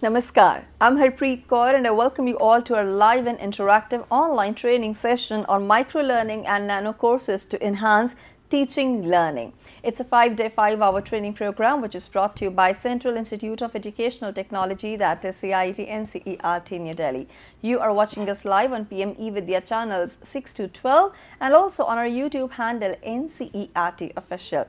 Namaskar, I'm Harpreet Kaur and I welcome you all to our live and interactive online training session on microlearning and nano courses to enhance teaching learning. It's a 5-day, 5-hour training program which is brought to you by Central Institute of Educational Technology, that is CIET NCERT New Delhi. You are watching us live on PM eVidya channels 6 to 12 and also on our YouTube handle NCERT Official.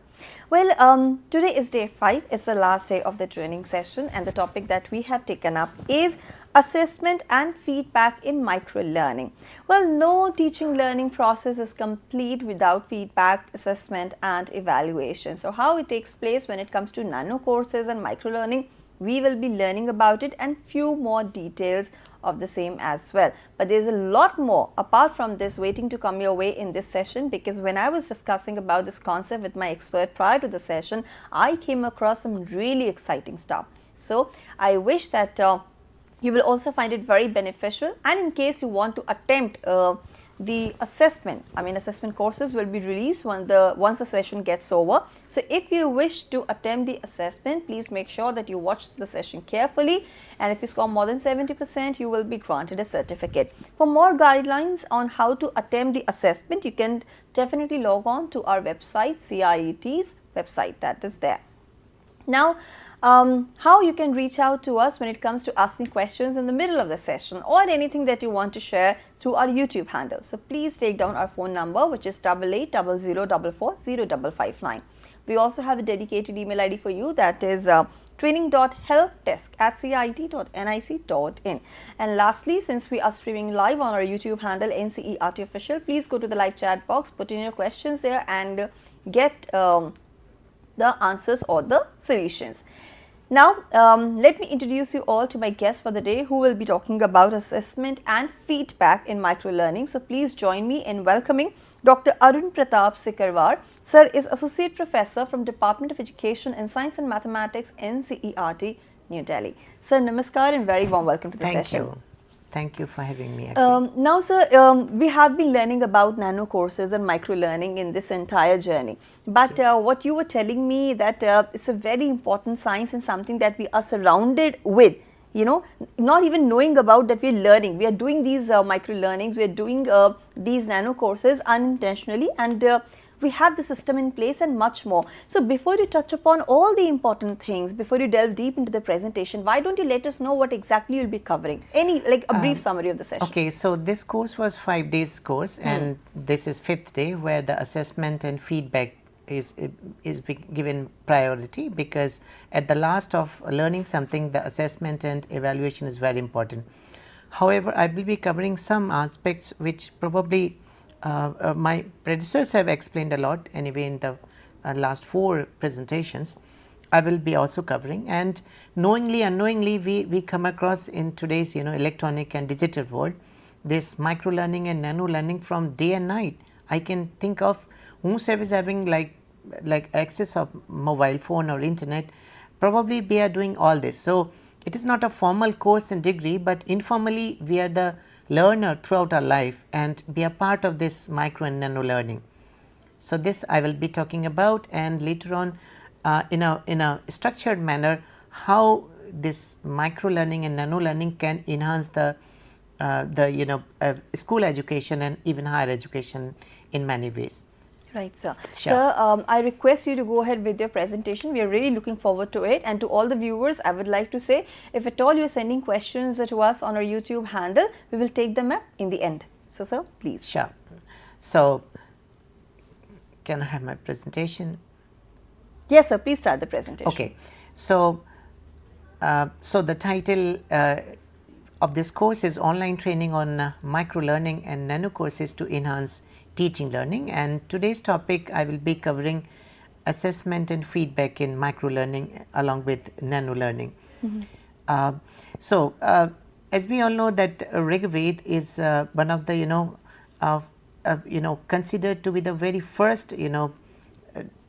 Well, today is day 5, it's the last day of the training session, and the topic that we have taken up is assessment and feedback in microlearning. Well, no teaching learning process is complete without feedback, assessment and evaluation. So how it takes place when it comes to nano courses and microlearning, we will be learning about it and few more details of the same as well. But there is a lot more apart from this waiting to come your way in this session, because when I was discussing about this concept with my expert prior to the session, I came across some really exciting stuff. So I wish that you will also find it very beneficial, and in case you want to attempt the assessment, assessment courses will be released once the session gets over. So if you wish to attempt the assessment, please make sure that you watch the session carefully, and if you score more than 70%, you will be granted a certificate. For more guidelines on how to attempt the assessment, you can definitely log on to our website, CIET's website, that is there. Now, how you can reach out to us when it comes to asking questions in the middle of the session or anything that you want to share through our YouTube handle. So please take down our phone number, which is 8800440559. We also have a dedicated email ID for you, that is training.helpdesk@ciet.nic.in. And lastly, since we are streaming live on our YouTube handle NCERT Official, please go to the live chat box, put in your questions there and get the answers or the solutions. Now, let me introduce you all to my guest for the day, who will be talking about assessment and feedback in microlearning. So please join me in welcoming Dr. Arun Pratap Sikarwar. Sir is Associate Professor from Department of Education in Science and Mathematics, NCERT, New Delhi. Sir, namaskar and very warm welcome to the session. Thank you for having me. Now, sir, we have been learning about nano courses and microlearning in this entire journey. But what you were telling me that it's a very important science and something that we are surrounded with, you know, not even knowing about that we're learning. We are doing these microlearnings, we are doing these nano courses unintentionally, and we have the system in place and much more. So before you touch upon all the important things, before you delve deep into the presentation, why don't you let us know what exactly you'll be covering? A brief summary of the session. Okay, so this course was 5 days course, and this is 5th day, where the assessment and feedback is given priority, because at the last of learning something, the assessment and evaluation is very important. However, I will be covering some aspects which probably my predecessors have explained a lot anyway in the last 4 presentations. I will be also covering, and knowingly unknowingly we come across in today's electronic and digital world this microlearning and nano learning from day and night. I can think of whosoever is having like access of mobile phone or internet, probably we are doing all this. So it is not a formal course and degree, but informally we are the learner throughout our life and be a part of this micro and nano learning. So this I will be talking about, and later on in a structured manner how this micro learning and nano learning can enhance the school education and even higher education in many ways. Right, sir. Sure. Sir, I request you to go ahead with your presentation. We are really looking forward to it. And to all the viewers, I would like to say, if at all you are sending questions to us on our YouTube handle, we will take them up in the end. So, sir, please. Sure. So, can I have my presentation? Yes, sir. Please start the presentation. Okay. So, so the title of this course is Online Training on Microlearning and Nano Courses to Enhance Teaching Learning, and today's topic I will be covering assessment and feedback in microlearning along with nano learning. So as we all know that Rigved is one of the considered to be the very first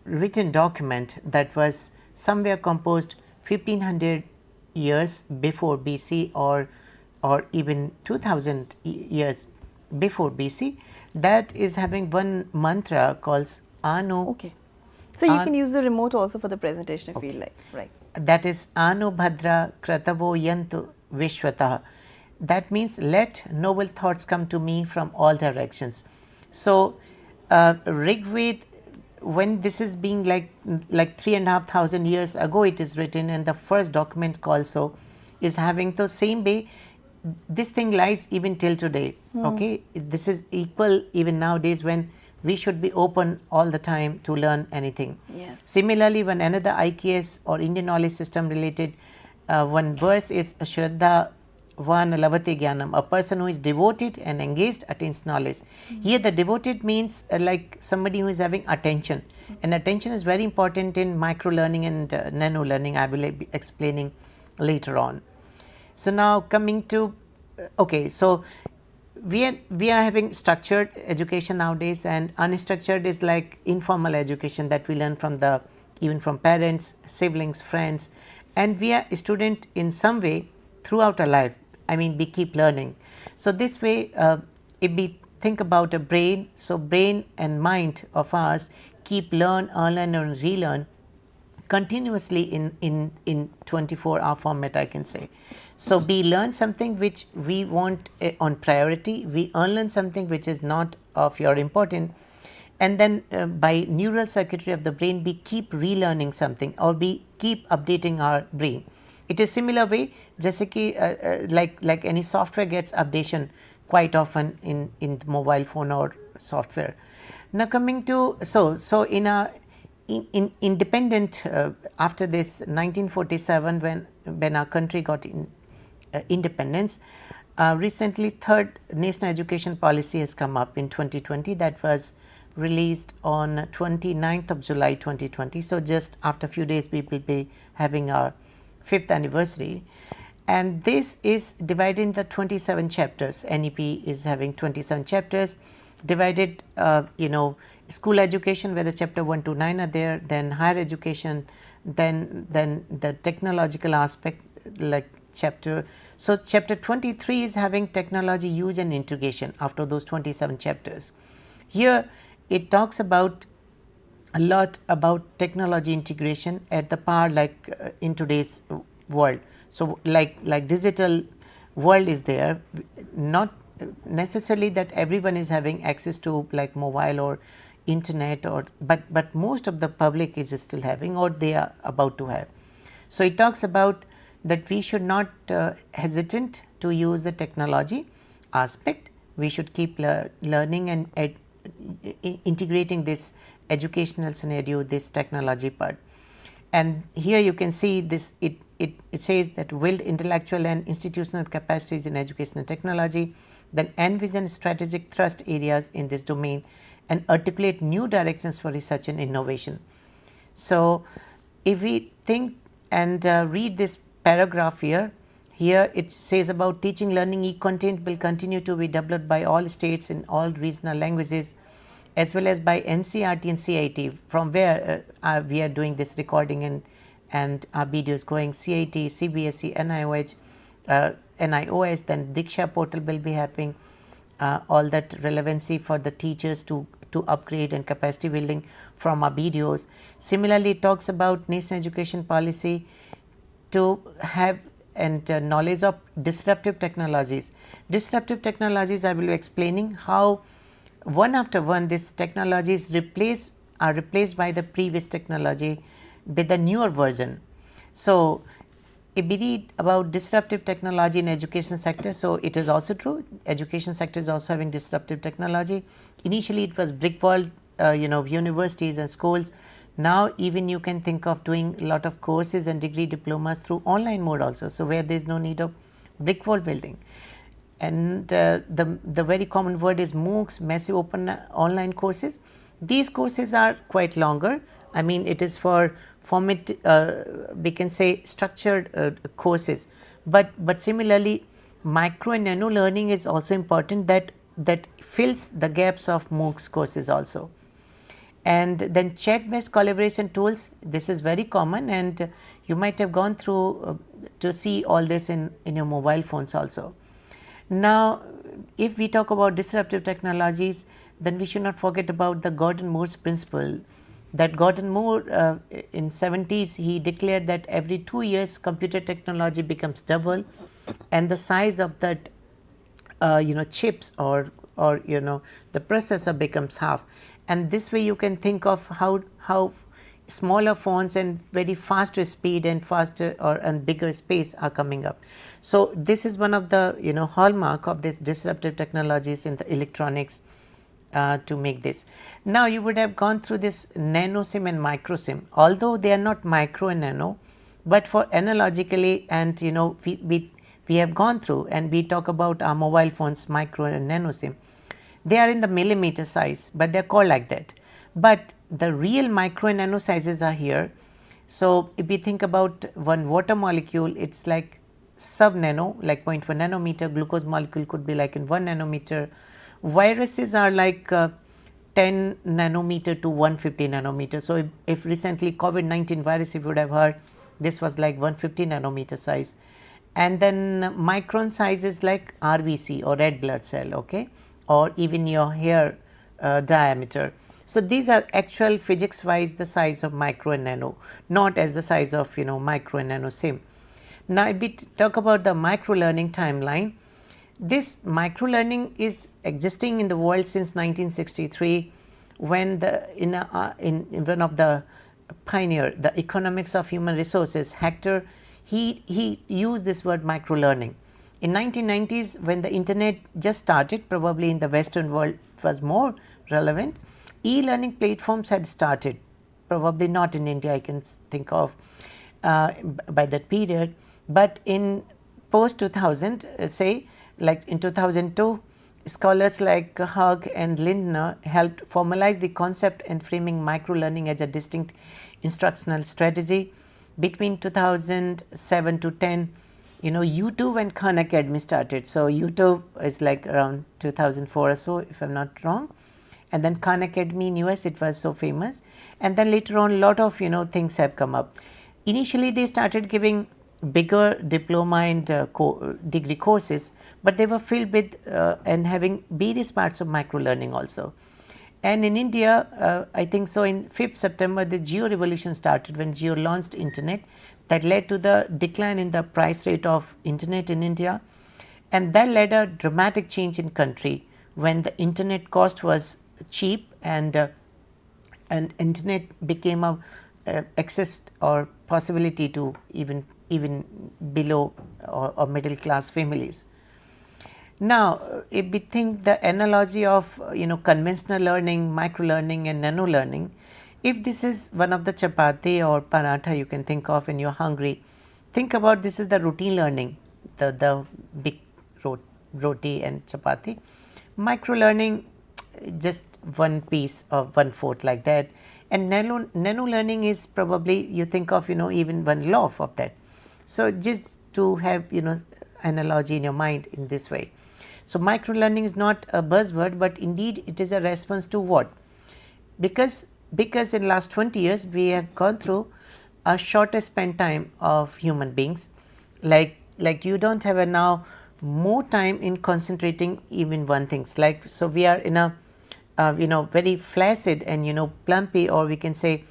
written document that was somewhere composed 1500 years before BC or even 2000 years before BC, that is having one mantra called Ano. Okay. So you can use the remote also for the presentation if you like, right? That is Anubhadra Kratavo Yantu Vishwatah. That means let noble thoughts come to me from all directions. So Rigved, when this is being like 3,500 years ago it is written, and the first document also is having the same way. This thing lies even till today. Okay, this is equal even nowadays when we should be open all the time to learn anything. Yes. Similarly, when another IKS or Indian knowledge system related one verse is Shraddha Van Lavate Gyanam, a person who is devoted and engaged attains knowledge. Here the devoted means like somebody who is having attention, and attention is very important in micro learning and nano learning. I will be explaining later on. So now coming to okay, so we are having structured education nowadays, and unstructured is like informal education that we learn from the even from parents, siblings, friends, and we are a student in some way throughout our life. I mean, we keep learning. So this way, if we think about a brain, so brain and mind of ours keep learn, unlearn and relearn continuously in 24-hour format, I can say. So we learn something which we want on priority, we unlearn something which is not of your important, and then by neural circuitry of the brain we keep relearning something, or we keep updating our brain. It is similar way, जैसे कि like any software gets updation quite often in the mobile phone or software. Now coming to so in a in independent after this 1947 when our country got independence, recently third national education policy has come up in 2020, that was released on 29th of July 2020. So just after a few days we will be having our 5th anniversary, and this is divided into 27 chapters. NEP is having 27 chapters divided, school education where the chapter 1 to 9 are there, then higher education, then the technological aspect like chapter. So chapter 23 is having technology use and integration after those 27 chapters. Here it talks about a lot about technology integration at the power like in today's world. So like digital world is there, not necessarily that everyone is having access to like mobile or internet, or but most of the public is still having, or they are about to have. So it talks about that we should not hesitant to use the technology aspect. We should keep learning and integrating this educational scenario, this technology part. And here you can see this, it says that build intellectual and institutional capacities in educational technology, then envision strategic thrust areas in this domain and articulate new directions for research and innovation. So if we think and read this paragraph here it says about teaching learning e-content will continue to be developed by all states in all regional languages, as well as by NCERT and CIET, from where we are doing this recording and our videos going. CIET, CBSE, NIOS, then DIKSHA portal will be happening, all that relevancy for the teachers to upgrade and capacity building from our videos. Similarly, it talks about national education policy to have and knowledge of disruptive technologies. Disruptive technologies, I will be explaining how one after one these technologies are replaced by the previous technology with the newer version. So if we read about disruptive technology in education sector, so it is also true, education sector is also having disruptive technology. Initially it was brick wall universities and schools. Now even you can think of doing a lot of courses and degree diplomas through online mode also, so where there is no need of brick wall building. And the very common word is MOOCs, massive open online courses. These courses are quite longer. I mean, it is for format, we can say structured courses, but similarly micro and nano learning is also important, that fills the gaps of MOOCs courses also. And then chat based collaboration tools, this is very common, and you might have gone through to see all this in your mobile phones also. Now if we talk about disruptive technologies, then we should not forget about the Gordon Moore's principle, that gotten more in 70s. He declared that every 2 years computer technology becomes double, and the size of that chips or the processor becomes half. And this way you can think of how smaller phones and very faster speed and faster and bigger space are coming up. So this is one of the hallmark of this disruptive technologies in the electronics to make this. Now you would have gone through this nano SIM and micro SIM, although they are not micro and nano, but for analogically, and we have gone through and we talk about our mobile phones micro and nano SIM. They are in the millimeter size, but they are called like that. But the real micro and nano sizes are here. So if we think about one water molecule, it's like sub nano, like 0.1 nanometer. Glucose molecule could be like in 1 nanometer. Viruses are like 10 nanometer to 150 nanometer. So if recently COVID-19 virus, if you would have heard, this was like 150 nanometer size. And then micron size is like RBC or red blood cell, okay, or even your hair diameter. So these are actual physics wise the size of micro and nano, not as the size of micro and nano SIM. Now if we talk about the micro learning timeline, this micro learning is existing in the world since 1963, when in one of the pioneer, the economics of human resources, Hector, he used this word micro learning. In 1990s, when the internet just started, probably in the Western world it was more relevant, e-learning platforms had started, probably not in India I can think of by that period, but in post 2000, say like in 2002, scholars like Hug and Lindner helped formalize the concept and framing micro learning as a distinct instructional strategy. Between 2007 to 10, YouTube and Khan Academy started. So YouTube is like around 2004 or so, if I'm not wrong. And then Khan Academy in US, it was so famous. And then later on, a lot of things have come up. Initially, they started giving bigger diploma and degree courses, but they were filled with and having various parts of micro learning also. And in India, I think so in 5th September, the Jio revolution started when Jio launched internet. That led to the decline in the price rate of internet in India, and that led a dramatic change in country when the internet cost was cheap and internet became a access or possibility to even below or middle class families. Now, if we think the analogy of conventional learning, micro learning and nano learning, if this is one of the chapati or paratha you can think of when you are hungry, think about this is the routine learning, the big roti and chapati. Micro learning, just one piece of 1/4 like that, and nano learning is probably you think of even one loaf of that. So just to have analogy in your mind in this way. So micro learning is not a buzzword, but indeed it is a response to what? Because in last 20 years we have gone through a shorter span time of human beings, like you don't have now more time in concentrating even one things, like so we are in a very flaccid and plumpy, or we can say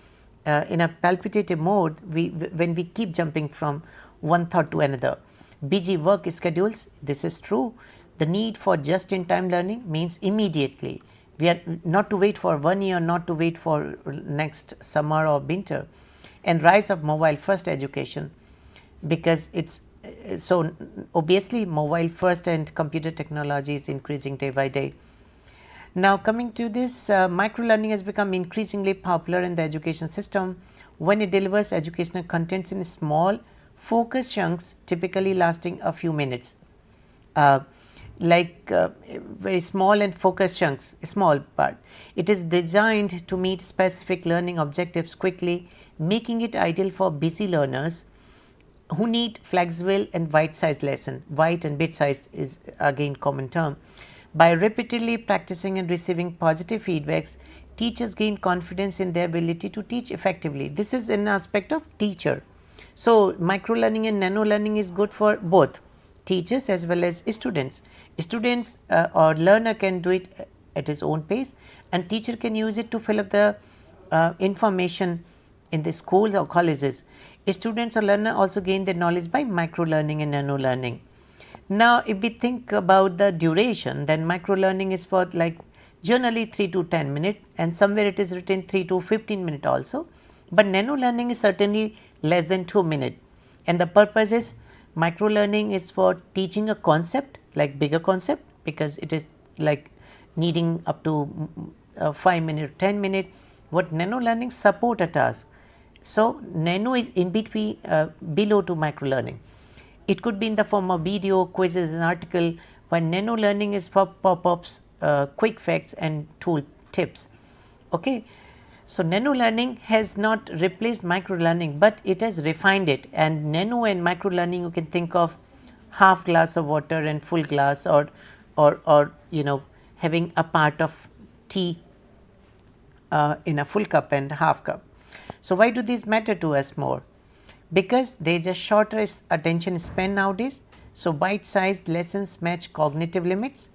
in a palpitative mode when we keep jumping from one thought to another. Busy work schedules, this is true. The need for just in time learning means immediately. We are not to wait for 1 year, not to wait for next summer or winter. And rise of mobile first education, because it's so obviously mobile first and computer technology is increasing day by day. Now coming to this, micro learning has become increasingly popular in the education system when it delivers educational contents in small focused chunks, typically lasting a few minutes. Very small and focused chunks, small part. It is designed to meet specific learning objectives quickly, making it ideal for busy learners who need flexible and bite-sized lesson. Bite and bit-sized is again common term. By repeatedly practicing and receiving positive feedbacks, teachers gain confidence in their ability to teach effectively. This is an aspect of teacher. So micro learning and nano learning is good for both teachers as well as students. Students or learner can do it at his own pace, and teacher can use it to fill up the information in the schools or colleges, students or learner also gain their knowledge by micro-learning and nano-learning. Now, if we think about the duration, then micro-learning is for like generally 3 to 10 minutes, and somewhere it is written 3 to 15 minutes also, but nano-learning is certainly less than 2 minutes, and the purpose is micro-learning is for teaching a concept like bigger concept, because it is like needing up to 5 minutes, 10 minutes. What nano-learning support a task. So, nano is in between below to micro-learning. It could be in the form of video, quizzes and article, while nano-learning is for pop-ups, quick facts and tool tips. Okay. So, nano-learning has not replaced micro-learning, but it has refined it, and nano and micro-learning you can think of half glass of water and full glass, or you know, having a part of tea in a full cup and half cup. So, why do these matter to us more? Because there is a shorter attention span nowadays. So, bite-sized lessons match cognitive limits,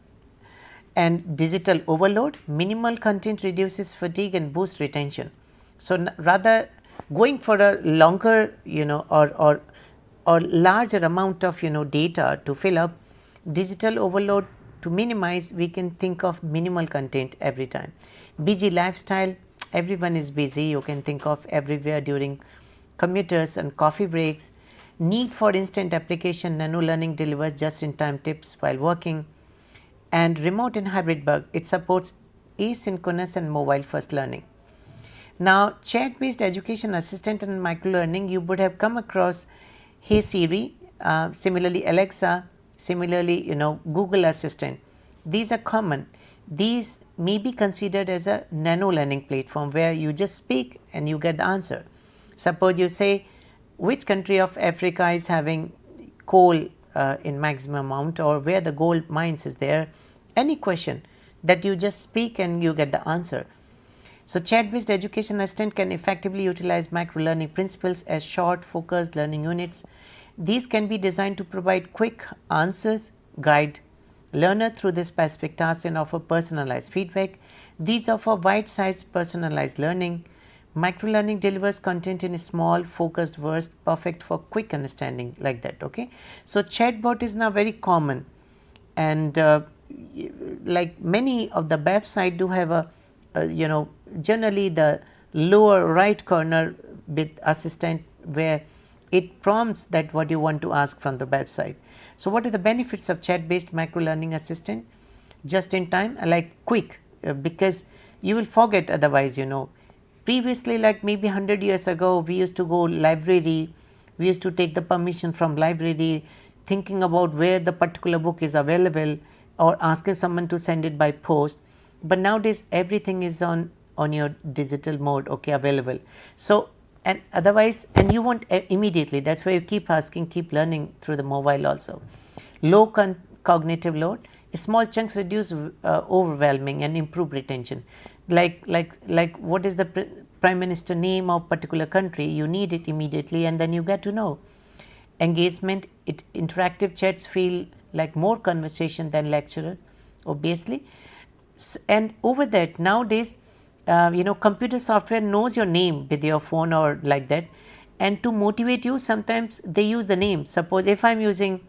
and digital overload, minimal content reduces fatigue and boosts retention. So, rather going for a longer, you know, or larger amount of, you know, data to fill up, digital overload to minimize, we can think of minimal content every time. Busy lifestyle, everyone is busy, you can think of everywhere during commuters and coffee breaks. Need for instant application, nano-learning delivers just-in-time tips while working. And remote and hybrid work, it supports asynchronous and mobile first learning. Now, chat based education assistant and micro-learning, you would have come across Hey Siri, similarly Alexa, similarly, you know, Google Assistant. These are common. These may be considered as a nano-learning platform where you just speak and you get the answer. Suppose you say which country of Africa is having coal in maximum amount, or where the gold mines is there, any question that you just speak and you get the answer. So, chat based education assistant can effectively utilize micro learning principles as short focused learning units. These can be designed to provide quick answers, guide learner through the specific tasks and offer personalized feedback. These offer wide sized personalized learning. Micro learning delivers content in a small focused burst, perfect for quick understanding, like that. Okay. So, chatbot is now very common, and like many of the website do have a you know, generally the lower right corner with assistant where it prompts that what you want to ask from the website. So, what are the benefits of chat based micro learning assistant? Just in time, like quick, because you will forget otherwise, you know. Previously, like maybe 100 years ago, we used to go library, we used to take the permission from library, thinking about where the particular book is available, or asking someone to send it by post. But nowadays everything is on your digital mode, okay, available. So, and otherwise, and you want immediately, that is why you keep asking, keep learning through the mobile also. Low cognitive load, small chunks reduce overwhelming and improve retention. Like what is the prime minister name of particular country, you need it immediately and then you get to know. Engagement, interactive chats feel like more conversation than lecturers, obviously. And over that, nowadays, you know, computer software knows your name with your phone or like that, and to motivate you, sometimes they use the name. Suppose if I am using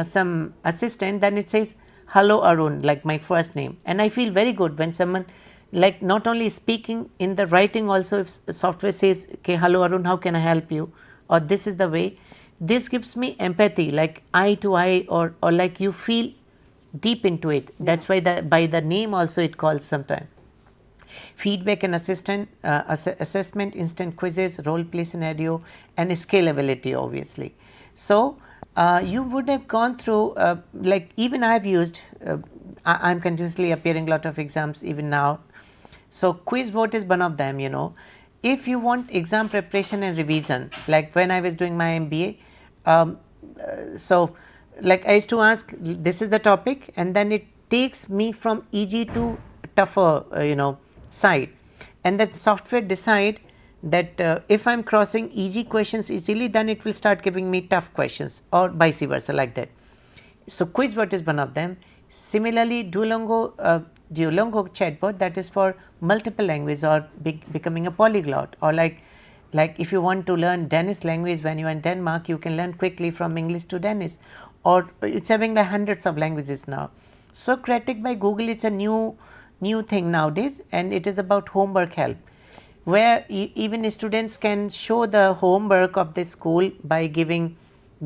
some assistant, then it says hello Arun, like my first name, and I feel very good when someone, like, not only speaking, in the writing also, if software says, okay, hello Arun, how can I help you, or this is the way, this gives me empathy, like eye to eye, or like you feel deep into it. That is why by the name also it calls sometime. Feedback and assessment, instant quizzes, role play scenario, and scalability, obviously. So, you would have gone through, like even I have used, I am continuously appearing lot of exams even now. So, Quizbot is one of them, you know. If you want exam preparation and revision, like when I was doing my MBA, so like I used to ask, this is the topic, and then it takes me from easy to tougher, you know, side, and that software decide that if I am crossing easy questions easily, then it will start giving me tough questions, or vice versa, like that. So, Quizbot is one of them. Similarly, Duolingo Duolingo chatbot that is for multiple languages or becoming a polyglot, or like if you want to learn Danish language when you are in Denmark, you can learn quickly from English to Danish, or it's having like hundreds of languages now. Socratic by Google, it's a new thing nowadays, and it is about homework help, where even students can show the homework of the school by giving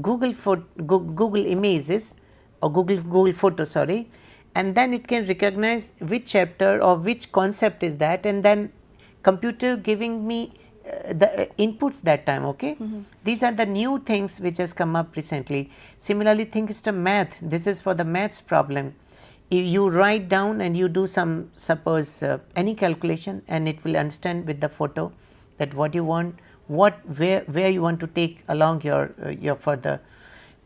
Google images or Google Photos, sorry, and then it can recognize which chapter or which concept is that, and then computer giving me the inputs that time. Okay, these are the new things which has come up recently. Similarly, think it's the math. This is for the maths problem. You write down and you do some, suppose any calculation, and it will understand with the photo that what you want, where you want to take along your further.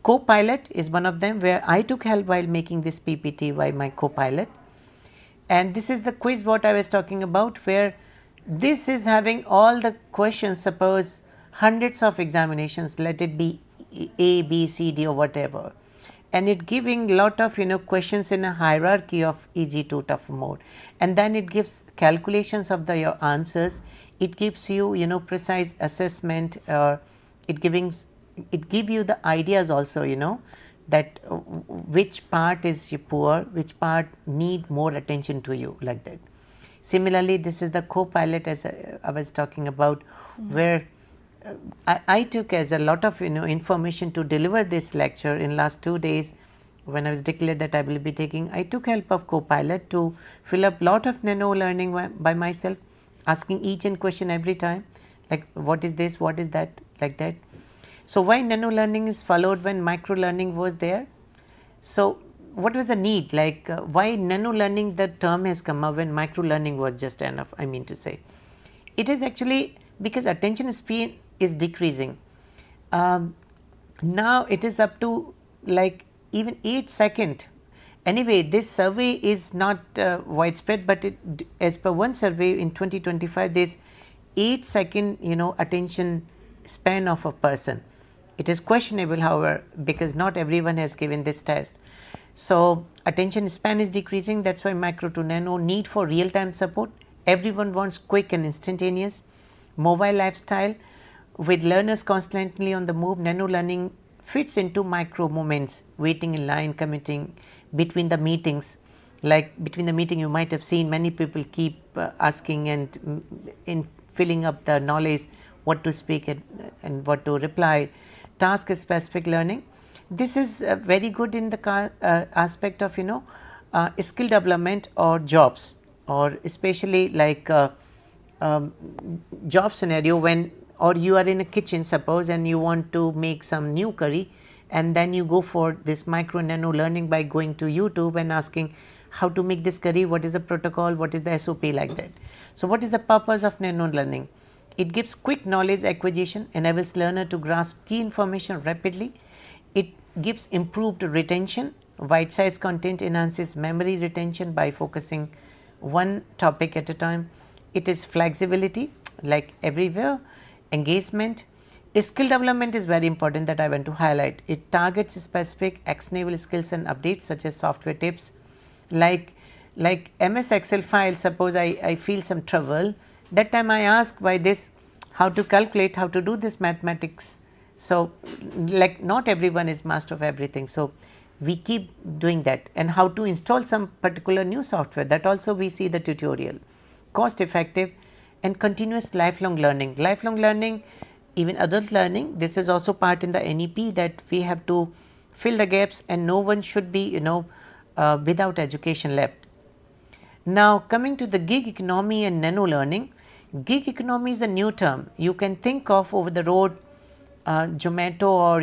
Co-pilot is one of them, where I took help while making this PPT by my co-pilot. And this is the Quizbot I was talking about, where this is having all the questions, suppose hundreds of examinations, let it be A, B, C, D or whatever, and it giving lot of questions in a hierarchy of easy to tough mode, and then it gives calculations of your answers. It gives you precise assessment, it give you the ideas also, that which part is poor, which part need more attention to you, like that. Similarly, this is the co-pilot as I was talking about, where I took as a lot of information to deliver this lecture in last 2 days. When I was declared that I will be taking, I took help of co-pilot to fill up lot of nano learning by myself, asking each and question every time, like what is this, what is that, like that. So why nano learning is followed when micro learning was there? So what was the need, like why nano learning, the term has come up when micro learning was just enough, I mean to say. It is actually because attention speed is decreasing. Now it is up to like even 8 seconds. Anyway, this survey is not widespread, but as per one survey in 2025, there is 8 second attention span of a person. It is questionable, however, because not everyone has given this test. So attention span is decreasing. That's why micro to nano, need for real time support. Everyone wants quick and instantaneous. Mobile lifestyle with learners constantly on the move. Nano learning fits into micro moments, waiting in line, committing between the meetings. Like between the meeting, you might have seen many people keep asking and in filling up the knowledge, what to speak and what to reply. Task specific learning. This is very good in the aspect of skill development or jobs, or especially like job scenario when, or you are in a kitchen suppose, and you want to make some new curry, and then you go for this micro nano learning by going to YouTube and asking how to make this curry, what is the protocol, what is the SOP, like that. So what is the purpose of nano learning? It gives quick knowledge acquisition, enables learner to grasp key information rapidly. It gives improved retention. Wide size content enhances memory retention by focusing one topic at a time. It is flexibility, like everywhere. Engagement. Skill development is very important, that I want to highlight. It targets specific actionable skills and updates such as software tips, like MS Excel file. Suppose I feel some trouble, that time I ask by this how to calculate, how to do this mathematics. So like not everyone is master of everything, so we keep doing that. And how to install some particular new software, that also we see the tutorial. Cost effective and continuous lifelong learning. Lifelong learning, even adult learning, this is also part in the NEP, that we have to fill the gaps and no one should be without education left. Now coming to the gig economy and nano learning. Gig economy is a new term. You can think of over the road Zomato or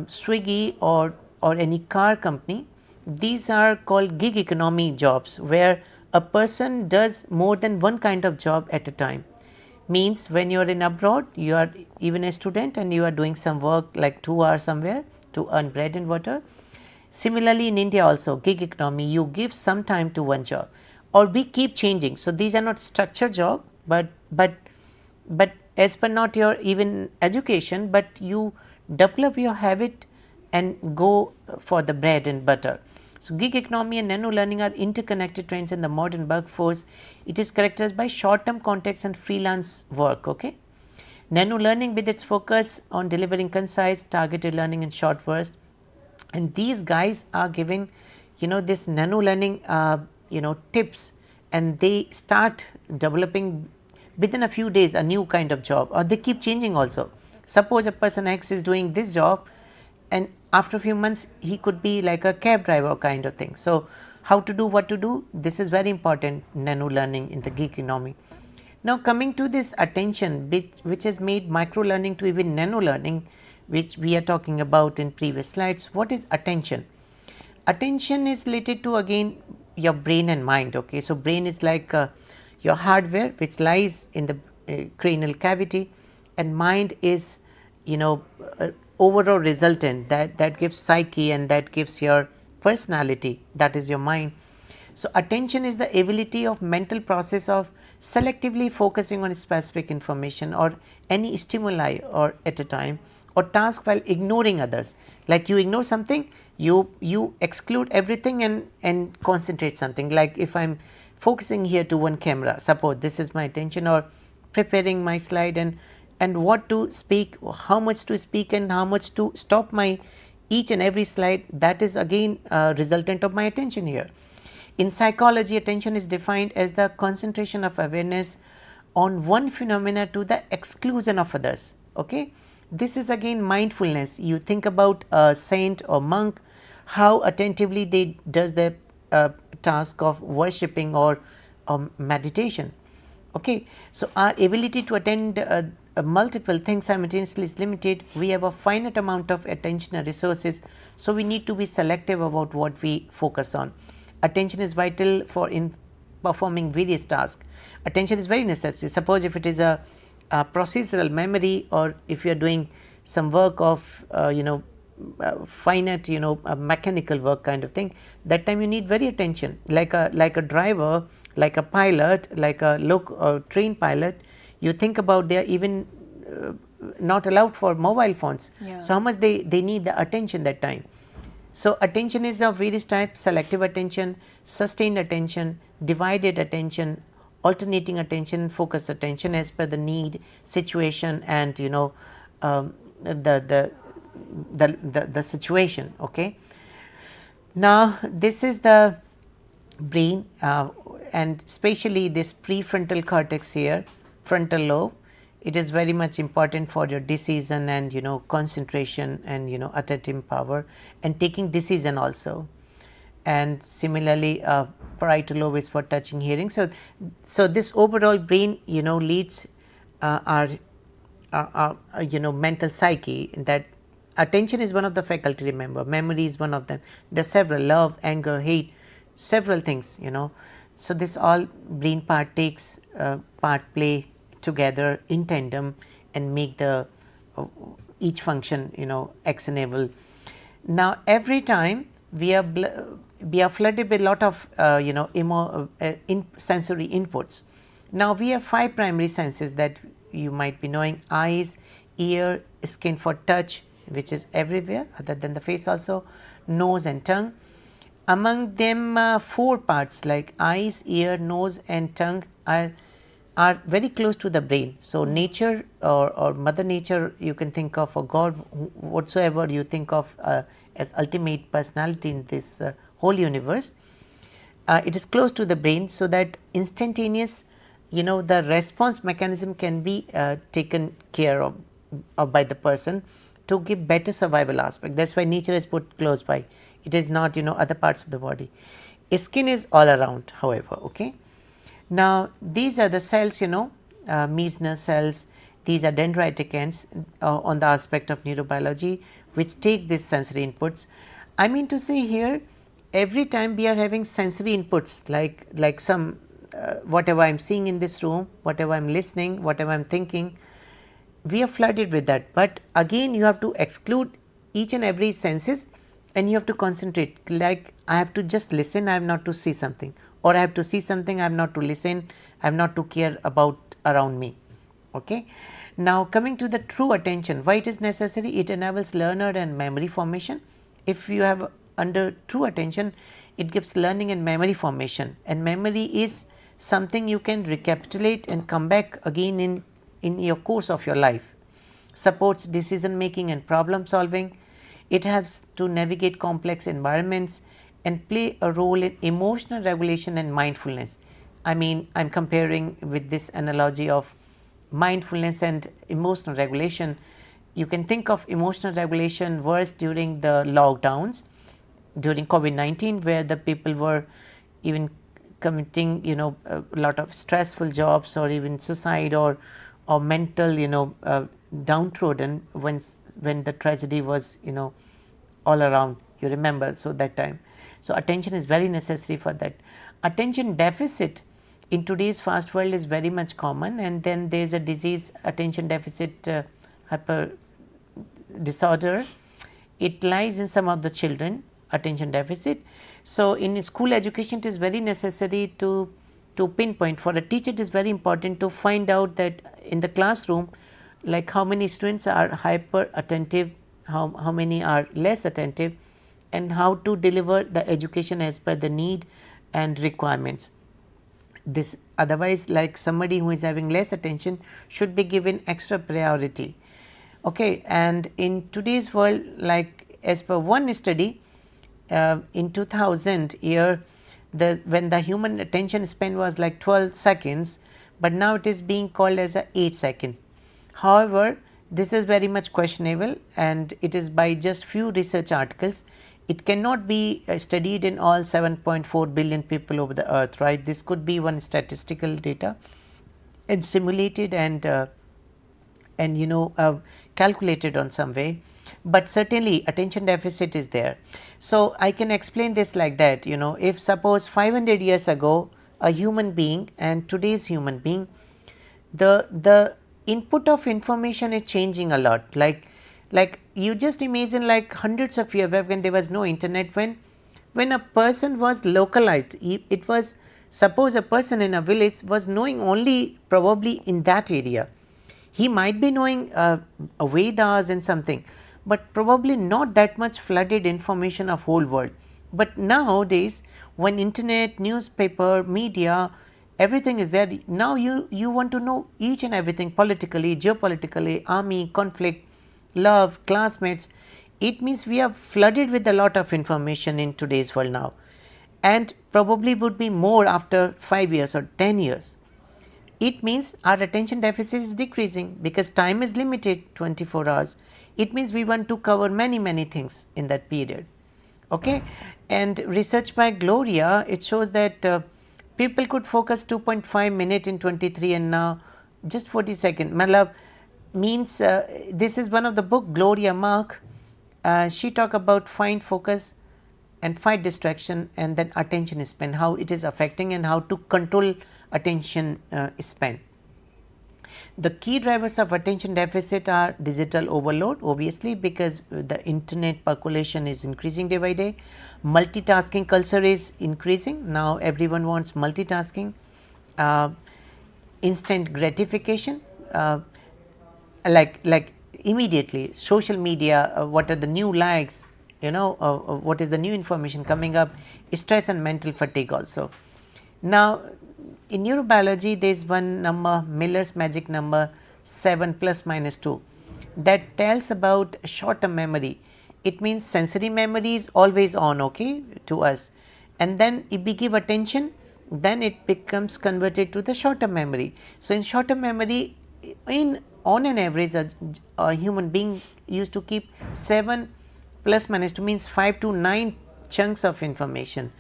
Swiggy or any car company. These are called gig economy jobs, where a person does more than one kind of job at a time. Means when you are in abroad, you are even a student and you are doing some work like 2 hours somewhere to earn bread and water. Similarly in India also, gig economy, you give some time to one job, or we keep changing. So these are not structured job, but as per not your even education, but you develop your habit and go for the bread and butter. So, gig economy and nano learning are interconnected trends in the modern workforce. It is characterized by short term contacts and freelance work. Okay. Nano learning with its focus on delivering concise targeted learning in short bursts, and these guys are giving this nano learning tips, and they start developing within a few days a new kind of job, or they keep changing also. Suppose a person X is doing this job, and after a few months he could be like a cab driver kind of thing. So, how to do, what to do, this is very important, nano learning in the gig economy. Now, coming to this attention which has made micro learning to even nano learning, which we are talking about in previous slides. What is attention? Attention is related to again your brain and mind. Okay. So, brain is like your hardware which lies in the cranial cavity, and mind is overall resultant that gives psyche, and that gives your personality, that is your mind. So, attention is the ability of mental process of selectively focusing on specific information or any stimuli or at a time, or task while ignoring others. Like you ignore something, you exclude everything and concentrate something. Like if I am focusing here to one camera, suppose this is my attention, or preparing my slide and what to speak, how much to speak and how much to stop my each and every slide, that is again a resultant of my attention here. In psychology, attention is defined as the concentration of awareness on one phenomena to the exclusion of others. Okay. This is again mindfulness. You think about a saint or monk, how attentively they does the task of worshipping or meditation. Okay. So, our ability to attend multiple things simultaneously is limited. We have a finite amount of attentional resources. So, we need to be selective about what we focus on. Attention is vital for in performing various tasks. Attention is very necessary. Suppose if it is a procedural memory, or if you are doing some work of finite mechanical work kind of thing, that time you need very attention. Like a driver, like a pilot, like a train pilot, you think about they are even not allowed for mobile phones. Yeah. So, how much they need the attention that time. So, attention is of various types: selective attention, sustained attention, divided attention, alternating attention, focused attention as per the need, situation, and the situation. Okay. Now, this is the brain and especially this prefrontal cortex here, frontal lobe. It is very much important for your decision and concentration and attentive power and taking decision also. And similarly parietal lobe is for touching, hearing. So this overall brain leads our mental psyche. That attention is one of the faculty, remember, memory is one of them. There are several: love, anger, hate, several things. So this all brain part takes part play together in tandem and make the each function actionable. Now, every time we are flooded with a lot of sensory inputs. Now, we have 5 primary senses that you might be knowing: eyes, ear, skin for touch, which is everywhere other than the face also, nose and tongue. Among them 4 parts like eyes, ear, nose and tongue are very close to the brain. So, nature or mother nature you can think of, or God, whatsoever you think of as ultimate personality in this whole universe, it is close to the brain, so that instantaneous the response mechanism can be taken care of by the person to give better survival aspect. That is why nature is put close by, it is not other parts of the body. Skin is all around, however. Okay. Now, these are the cells, Meissner cells, these are dendritic ends on the aspect of neurobiology, which take these sensory inputs. I mean to say here, every time we are having sensory inputs like some whatever I am seeing in this room, whatever I am listening, whatever I am thinking, we are flooded with that. But again you have to exclude each and every senses and you have to concentrate. Like I have to just listen, I have not to see something, or I have to see something, I have not to listen, I have not to care about around me. Okay. Now, coming to the true attention, why it is necessary? It enables learner and memory formation. If you have under true attention, it gives learning and memory formation, and memory is something you can recapitulate and come back again in your course of your life. Supports decision making and problem solving. It helps to navigate complex environments and play a role in emotional regulation and mindfulness. I mean, I am comparing with this analogy of mindfulness and emotional regulation. You can think of emotional regulation worse during the lockdowns, during COVID-19, where the people were even committing, a lot of stressful jobs, or even suicide, or mental, downtrodden when the tragedy was, all around. You remember, so that time. So attention is very necessary for that. Attention deficit in today's fast world is very much common, and then there is a disease, attention deficit hyper disorder. It lies in some of the children, attention deficit. So in school education, it is very necessary to pinpoint. For a teacher, it is very important to find out that in the classroom, like how many students are hyper attentive, how many are less attentive, and how to deliver the education as per the need and requirements. This otherwise, like somebody who is having less attention should be given extra priority. Okay, and in today's world, like as per one study in 2000 year, when the human attention span was like 12 seconds, but now it is being called as 8 seconds. However, this is very much questionable, and it is by just few research articles. It cannot be studied in all 7.4 billion people over the earth, right? This could be one statistical data and simulated and calculated on some way, but certainly attention deficit is there. So I can explain this like that, if suppose 500 years ago a human being and today's human being, the input of information is changing a lot. Like you just imagine, like hundreds of years back when there was no internet, when a person was localized, it was, suppose a person in a village was knowing only probably in that area. He might be knowing Vedas and something, but probably not that much flooded information of whole world. But nowadays, when internet, newspaper, media, everything is there, now you want to know each and everything politically, geopolitically, army, conflict, love, classmates. It means we are flooded with a lot of information in today's world now, and probably would be more after 5 years or 10 years. It means our attention deficit is decreasing because time is limited, 24 hours. It means we want to cover many things in that period. Okay, and research by Gloria, it shows that people could focus 2.5 minutes in 23 and now just 40 seconds. My love means this is one of the book, Gloria Mark. She talk about find focus and fight distraction, and then attention span, how it is affecting and how to control attention span. The key drivers of attention deficit are digital overload, obviously, because the internet percolation is increasing day by day. Multitasking culture is increasing. Now everyone wants multitasking. Instant gratification, like immediately. Social media, what are the new likes, what is the new information coming up. Stress and mental fatigue also. Now in neurobiology, there is one number, Miller's magic number, 7 plus minus 2, that tells about short term memory. It means sensory memory is always on, okay, to us, and then if we give attention, then it becomes converted to the short term memory. So in short term memory, on an average, a human being used to keep 7 plus minus 2 means 5 to 9 chunks of information.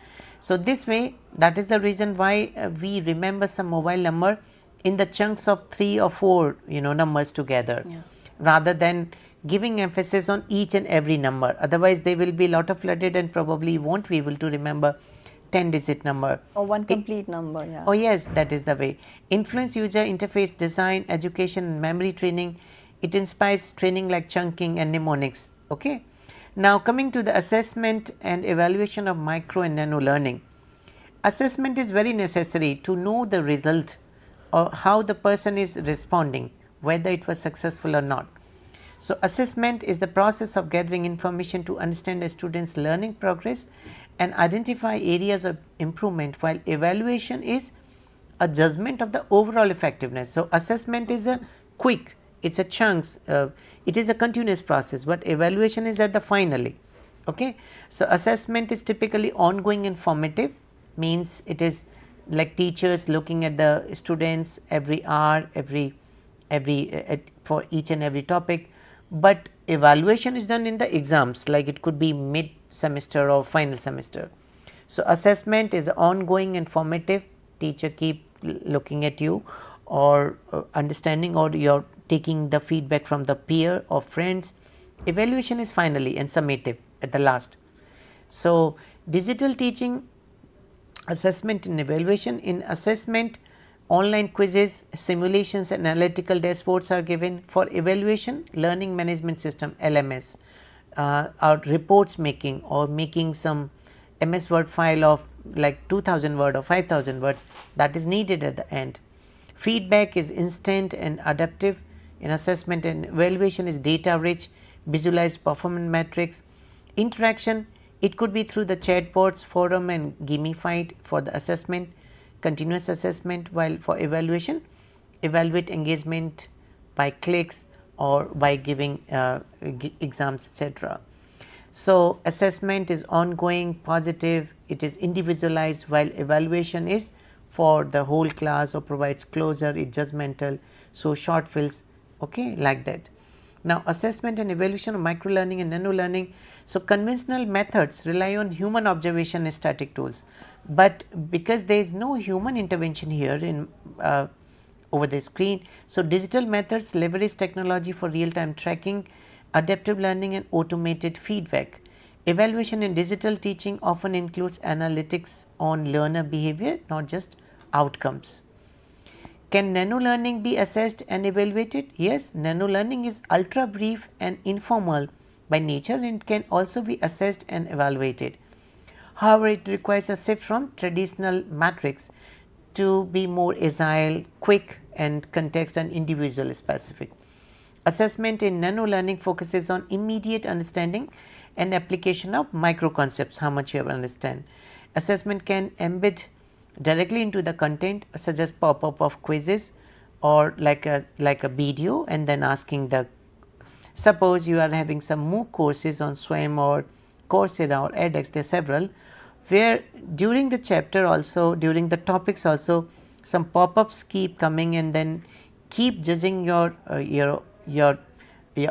So this way, that is the reason why we remember some mobile number in the chunks of 3 or 4 numbers together, rather than giving emphasis on each and every number. Otherwise they will be a lot of flooded and probably won't be able to remember 10-digit number or one complete number. Yeah. Oh yes, that is the way. Influence user interface design, education and memory training. It inspires training like chunking and mnemonics. Okay. Now coming to the assessment and evaluation of micro and nano learning. Assessment is very necessary to know the result or how the person is responding, whether it was successful or not. So, assessment is the process of gathering information to understand a student's learning progress and identify areas of improvement, while evaluation is a judgment of the overall effectiveness. So, assessment is a quick, it is a chunks, it is a continuous process, but evaluation is at the finally. Okay. So, assessment is typically ongoing and formative, means it is like teachers looking at the students every hour, for each and every topic, but evaluation is done in the exams, like it could be mid semester or final semester. So, assessment is ongoing and formative, teacher keep looking at you or understanding, or you are taking the feedback from the peer or friends. Evaluation is finally and summative at the last. So, digital teaching, assessment and evaluation. In assessment, online quizzes, simulations and analytical dashboards are given. For evaluation, learning management system LMS, or reports making, or making some MS Word file of like 2000 word or 5000 words, that is needed at the end. Feedback is instant and adaptive. In assessment, and evaluation is data rich, visualized performance metrics. Interaction, it could be through the chatbots, forum and Gamified for the assessment, continuous assessment, while for evaluation, evaluate engagement by clicks or by giving exams, etc. So, assessment is ongoing, positive, it is individualized, while evaluation is for the whole class or provides closure, it is judgmental, so short fills, okay, like that. Now, assessment and evaluation of microlearning and nano learning. So, conventional methods rely on human observation and static tools, but because there is no human intervention here in over the screen. So, digital methods leverage technology for real time tracking, adaptive learning and automated feedback. Evaluation in digital teaching often includes analytics on learner behavior, not just outcomes. Can nano learning be assessed and evaluated? Yes, nano learning is ultra brief and informal by nature and can also be assessed and evaluated. However, it requires a shift from traditional metrics to be more agile, quick and context and individual specific. Assessment in nano learning focuses on immediate understanding and application of micro concepts, how much you have understand. Assessment can embed directly into the content, such as pop-up of quizzes or like a video, and then asking the, suppose you are having some MOOC courses on SWAM or Coursera or edX, there are several, where during the chapter also, during the topics also, some pop-ups keep coming and then keep judging your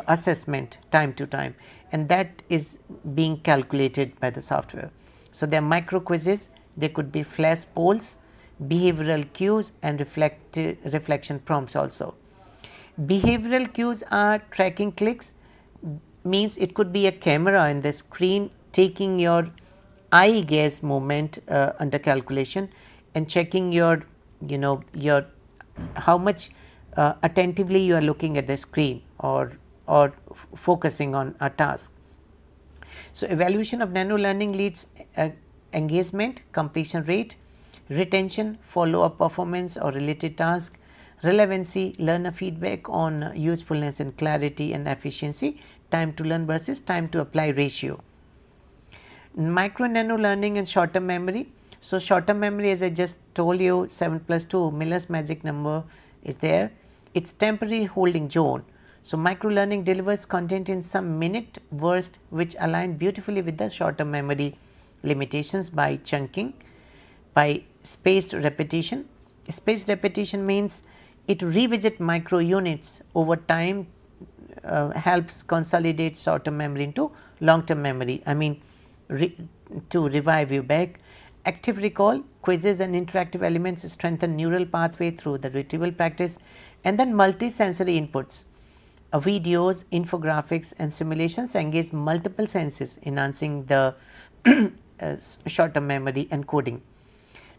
assessment time to time, and that is being calculated by the software. So, there are micro quizzes, there could be flash polls, behavioral cues and reflection prompts also. Behavioral cues are tracking clicks, means it could be a camera in the screen taking your eye gaze movement under calculation and checking your how much attentively you are looking at the screen or focusing on a task. So, evaluation of nano learning leads engagement, completion rate, retention, follow up performance or related task, relevancy, learner feedback on usefulness and clarity and efficiency, time to learn versus time to apply ratio. Micro nano learning and short term memory. So, short term memory, as I just told you, 7 plus 2 Miller's magic number is there, it is temporary holding zone. So, micro learning delivers content in some minute burst which align beautifully with the short term memory limitations by chunking, by spaced repetition. Spaced repetition means it revisit micro units over time, helps consolidate short term memory into long term memory, I mean to revive you back. Active recall, quizzes and interactive elements strengthen neural pathway through the retrieval practice, and then multi-sensory inputs, videos, infographics and simulations engage multiple senses, enhancing the short term memory and coding.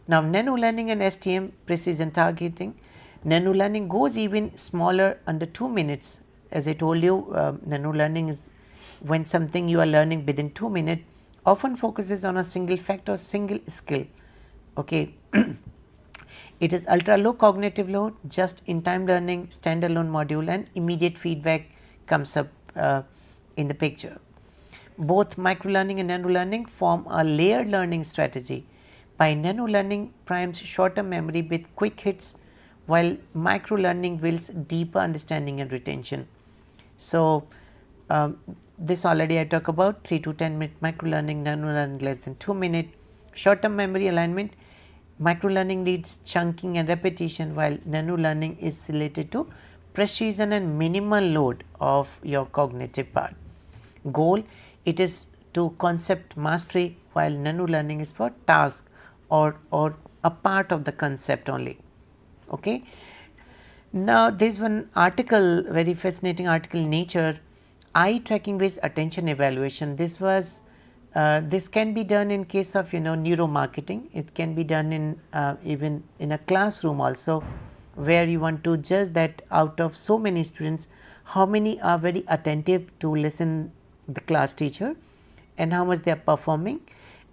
Now, nano learning and STM, precision targeting. Nano learning goes even smaller, under 2 minutes. As I told you, nano learning is when something you are learning within 2 minutes, often focuses on a single fact or single skill. Okay. It is ultra low cognitive load, just in time learning, standalone module and immediate feedback comes up in the picture. Both microlearning and nanolearning form a layered learning strategy. By nanolearning primes short-term memory with quick hits, while microlearning builds deeper understanding and retention. So, this already I talked about 3 to 10 minute microlearning, nanolearning less than 2 minute. Short-term memory alignment, microlearning needs chunking and repetition, while nanolearning is related to precision and minimal load of your cognitive part. Goal, it is to concept mastery, while nanolearning is for task or a part of the concept only. Okay. Now, there is one article, very fascinating article in Nature, eye tracking based attention evaluation. This was this can be done in case of neuromarketing. It can be done in even in a classroom also, where you want to judge that out of so many students, how many are very attentive to listen the class teacher, and how much they are performing,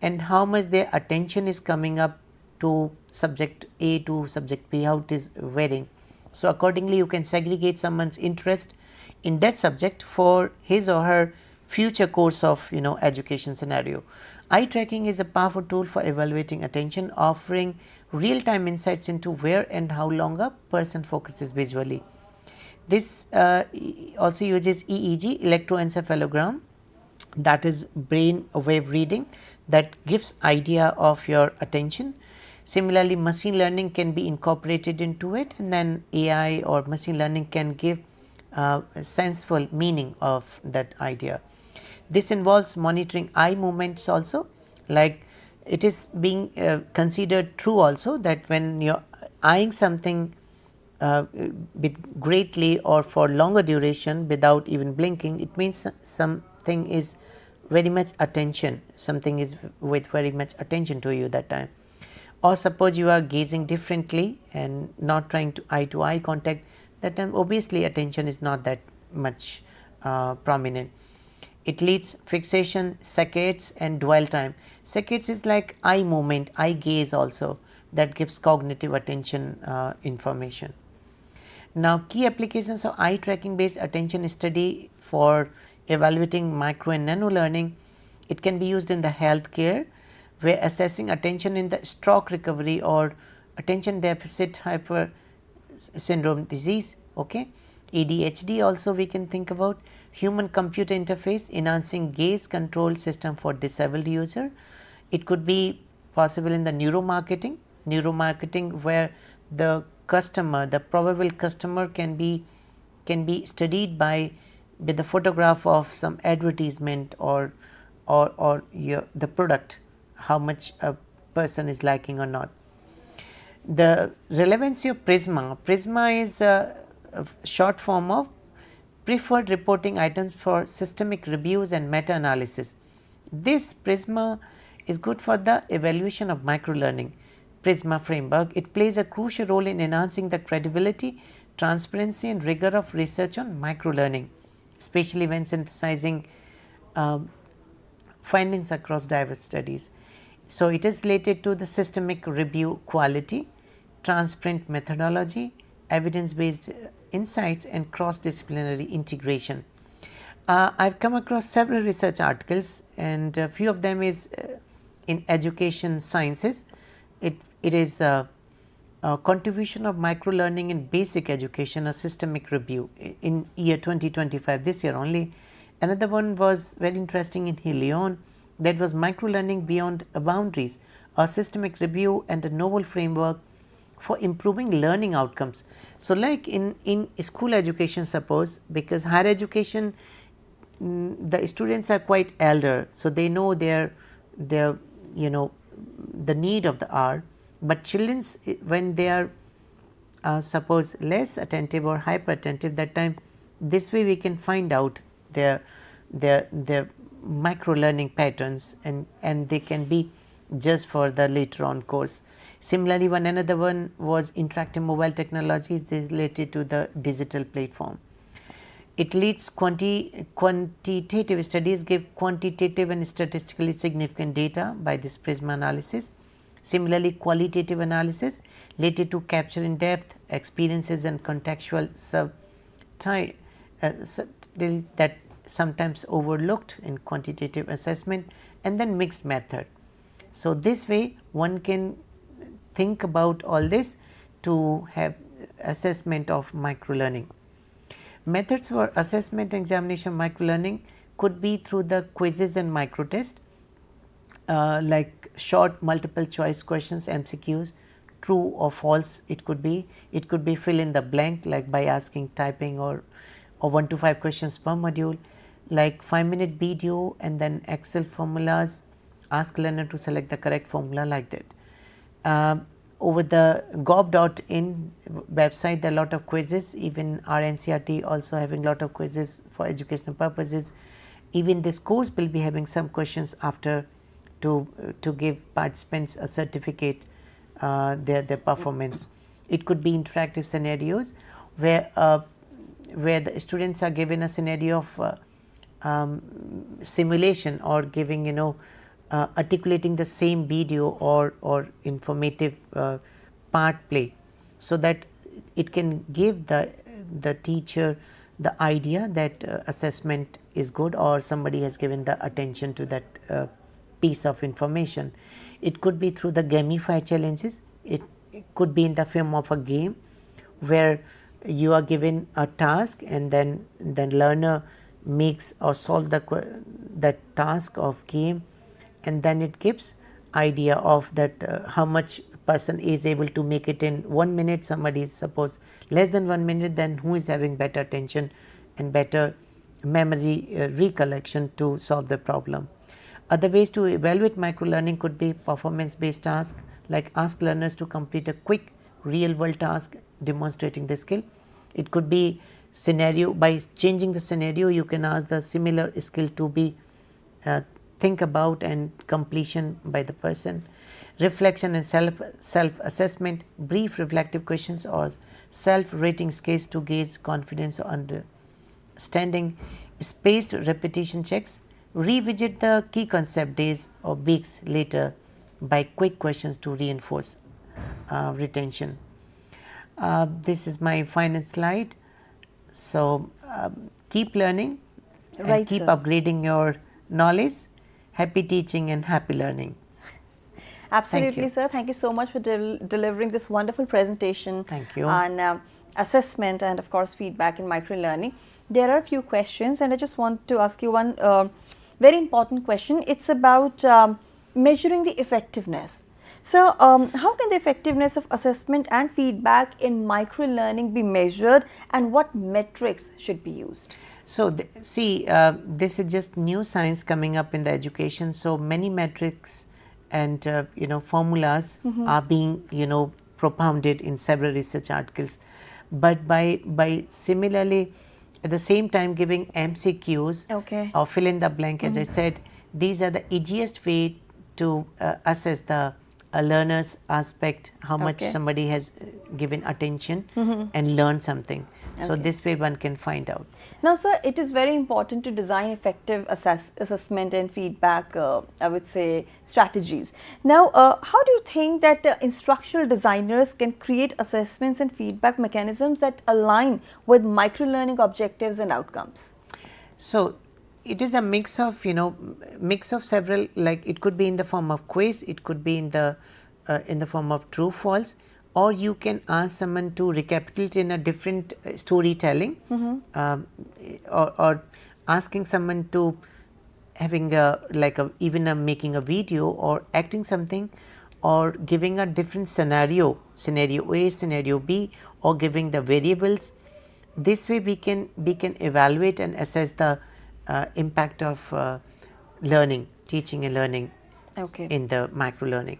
and how much their attention is coming up to subject A to subject B, how it is varying. So, accordingly you can segregate someone's interest in that subject for his or her future course of education scenario. Eye tracking is a powerful tool for evaluating attention, offering real time insights into where and how long a person focuses visually. This also uses EEG, electroencephalogram, that is brain wave reading, that gives idea of your attention. Similarly, machine learning can be incorporated into it, and then AI or machine learning can give senseful meaning of that idea. This involves monitoring eye movements also, like it is being considered true also that when you are eyeing something with greatly or for longer duration without even blinking, it means something is very much attention, something is with very much attention to you that time. Or suppose you are gazing differently and not trying to eye contact, that time obviously attention is not that much prominent. It leads fixation, saccades and dwell time. Saccades is like eye movement, eye gaze also, that gives cognitive attention information. Now, key applications of eye tracking based attention study for evaluating micro and nano learning. It can be used in the healthcare, where assessing attention in the stroke recovery or attention deficit hyper syndrome disease. Okay. ADHD also we can think about. Human computer interface, enhancing gaze control system for disabled user. It could be possible in the neuromarketing where the customer, the probable customer can be studied with the photograph of some advertisement or the product, how much a person is liking or not. The relevancy of PRISMA is a short form of preferred reporting items for systemic reviews and meta-analysis. This PRISMA is good for the evaluation of microlearning. PRISMA framework, it plays a crucial role in enhancing the credibility, transparency and rigor of research on microlearning, especially when synthesizing findings across diverse studies. So, it is related to the systemic review quality, transparent methodology, evidence based insights and cross disciplinary integration. I have come across several research articles, and a few of them is in education sciences. It is a contribution of microlearning in basic education, a systemic review in year 2025, this year only. Another one was very interesting in Helion, that was microlearning beyond boundaries, a systemic review and a novel framework for improving learning outcomes. So, like in school education, suppose, because higher education the students are quite elder, so they know their the need of the hour, but children's when they are suppose less attentive or hyper attentive, that time this way we can find out their micro learning patterns, and they can be just for the later on course. Similarly, another one was interactive mobile technologies, this related to the digital platform. It leads quantitative studies, give quantitative and statistically significant data by this PRISMA analysis. Similarly, qualitative analysis related to capture in depth experiences and contextual that sometimes overlooked in quantitative assessment, and then mixed method. So, this way one can think about all this to have assessment of microlearning. Methods for assessment and examination of microlearning could be through the quizzes and microtest, like short multiple choice questions, MCQs, true or false it could be. It could be fill in the blank, like by asking typing, or 1 to 5 questions per module, like 5-minute video and then Excel formulas, ask learner to select the correct formula, like that. Over the gov.in website there are a lot of quizzes, even our NCERT also having lot of quizzes for educational purposes. Even this course will be having some questions after to give participants a certificate their performance. It could be interactive scenarios where the students are given a scenario of simulation, or giving articulating the same video or informative part play, so that it can give the teacher the idea that assessment is good, or somebody has given the attention to that piece of information. It could be through the Gamified challenges. It could be in the form of a game where you are given a task, and then learner makes or solve that task of game, and then it gives idea of that how much person is able to make it in 1 minute. Somebody is suppose less than 1 minute, then who is having better attention and better memory recollection to solve the problem. Other ways to evaluate microlearning could be performance based task, like ask learners to complete a quick real world task demonstrating the skill. It could be scenario, by changing the scenario you can ask the similar skill to be think about and completion by the person. Reflection and self assessment, brief reflective questions or self rating scales to gauge confidence or understanding. Spaced repetition checks, revisit the key concept days or weeks later by quick questions to reinforce retention. This is my final slide. So, keep learning and keep upgrading your knowledge. Happy teaching and happy learning. Absolutely, sir. Thank you so much for delivering this wonderful presentation. Thank you. On assessment and of course feedback in microlearning. There are a few questions, and I just want to ask you one very important question. It's about measuring the effectiveness. So, how can the effectiveness of assessment and feedback in microlearning be measured, and what metrics should be used? So, this is just new science coming up in the education. So, many metrics and formulas are being propounded in several research articles, but by similarly at the same time giving MCQs or fill in the blank, as I said, these are the easiest way to assess the learner's aspect, how much somebody has given attention and learned something. So, this way one can find out. Now, sir, it is very important to design effective assessment and feedback, I would say, strategies. Now, how do you think that instructional designers can create assessments and feedback mechanisms that align with microlearning objectives and outcomes? So, it is a mix of several, like it could be in the form of quiz, it could be in the form of true false, or you can ask someone to recapitulate in a different storytelling, or asking someone to having making a video or acting something, or giving a different scenario A, scenario B, or giving the variables. This way we can evaluate and assess the impact of learning, teaching and learning in the microlearning.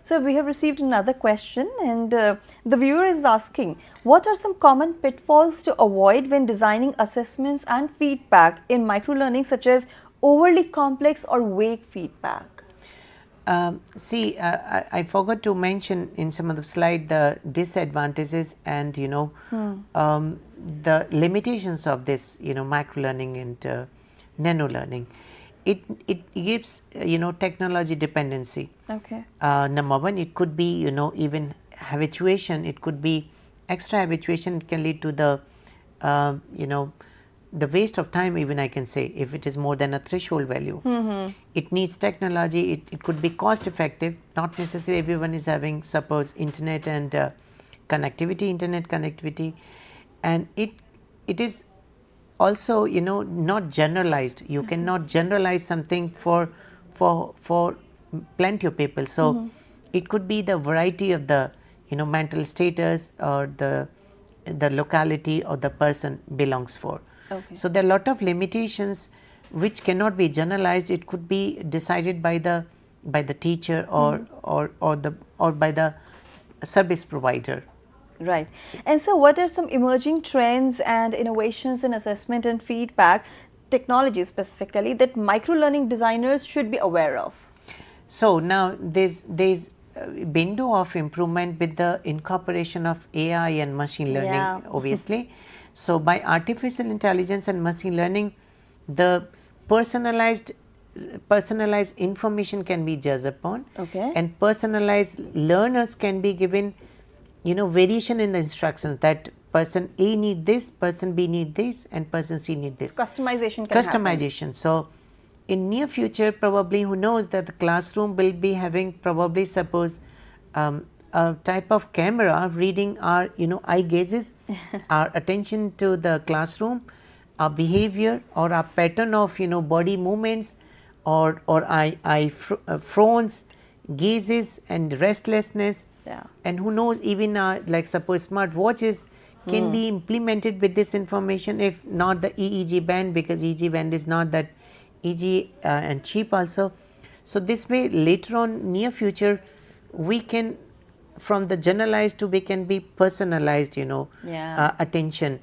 So, we have received another question, and the viewer is asking, what are some common pitfalls to avoid when designing assessments and feedback in microlearning, such as overly complex or vague feedback? I forgot to mention in some of the slide the disadvantages and the limitations of this microlearning and nano learning. It gives technology dependency. Number one, it could be even habituation. It could be extra habituation. It can lead to the the waste of time, even I can say, if it is more than a threshold value. It needs technology, it could be cost effective, not necessarily everyone is having, suppose, internet and internet connectivity, and it is also, you know, not generalized. You cannot generalize something for plenty of people. So it could be the variety of the, you know, mental status or the locality or the person belongs for. Okay. So there are a lot of limitations which cannot be generalized. It could be decided by the teacher or by the service provider. Right. And so what are some emerging trends and innovations in assessment and feedback technology specifically that microlearning designers should be aware of? So now there's window of improvement with the incorporation of AI and machine learning, obviously. So by artificial intelligence and machine learning, the personalized information can be judged upon, and personalized learners can be given, you know, variation in the instructions, that person A need this, person B need this, and person C need this. Customization can happen. So in near future, probably, who knows, that the classroom will be having, probably, suppose, a type of camera reading our, you know, eye gazes, our attention to the classroom, our behavior or our pattern of, you know, body movements or eye frowns, gazes and restlessness. And who knows, even like suppose smart watches can be implemented with this information, if not the EEG band, because EEG band is not that easy and cheap also. So this way, later on, near future, we can, from the generalized to, we can be personalized, you know, attention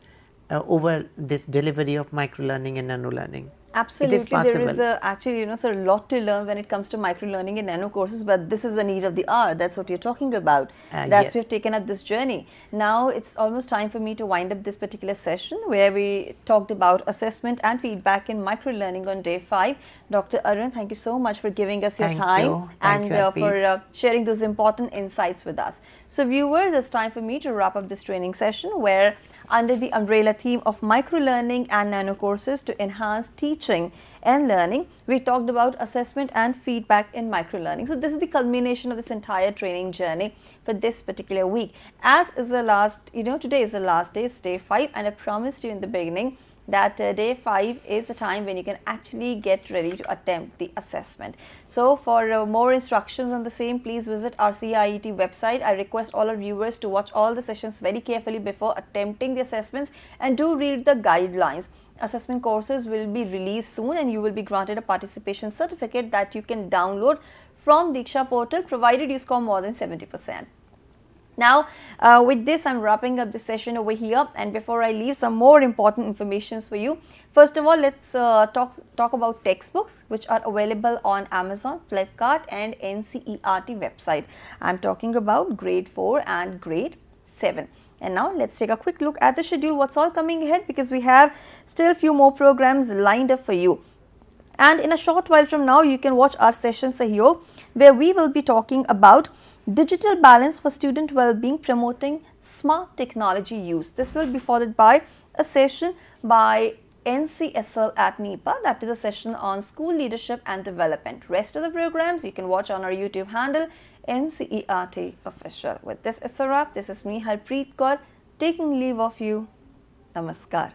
over this delivery of microlearning and nano learning. Absolutely, it is possible. There is actually, you know, so a lot to learn when it comes to microlearning and nano courses, but this is the need of the hour. That's what you're talking about. That's we've taken up this journey. Now it's almost time for me to wind up this particular session where we talked about assessment and feedback in microlearning on day 5. Dr. Arun, thank you so much for giving us your time and for sharing those important insights with us. So viewers, it's time for me to wrap up this training session where, under the umbrella theme of microlearning and nano courses to enhance teaching and learning, we talked about assessment and feedback in microlearning. So this is the culmination of this entire training journey for this particular week. As is the last, you know, today is the last day, it's day 5, and I promised you in the beginning that day 5 is the time when you can actually get ready to attempt the assessment. So for more instructions on the same, please visit our CIET website. I request all our viewers to watch all the sessions very carefully before attempting the assessments, and do read the guidelines. Assessment courses will be released soon, and you will be granted a participation certificate that you can download from DIKSHA portal, provided you score more than 70%. Now, with this, I'm wrapping up the session over here, and before I leave, some more important informations for you. First of all, let's talk about textbooks which are available on Amazon, Flipkart and NCERT website. I'm talking about grade 4 and grade 7. And now let's take a quick look at the schedule, what's all coming ahead, because we have still a few more programs lined up for you. And in a short while from now, you can watch our session here, where we will be talking about digital balance for student well-being, promoting smart technology use. This will be followed by a session by NCSL at NEPA, that is a session on school leadership and development. Rest of the programs you can watch on our YouTube handle, NCERT Official. With this, it's a wrap. This is me, Harpreet Kaur, taking leave of you. Namaskar.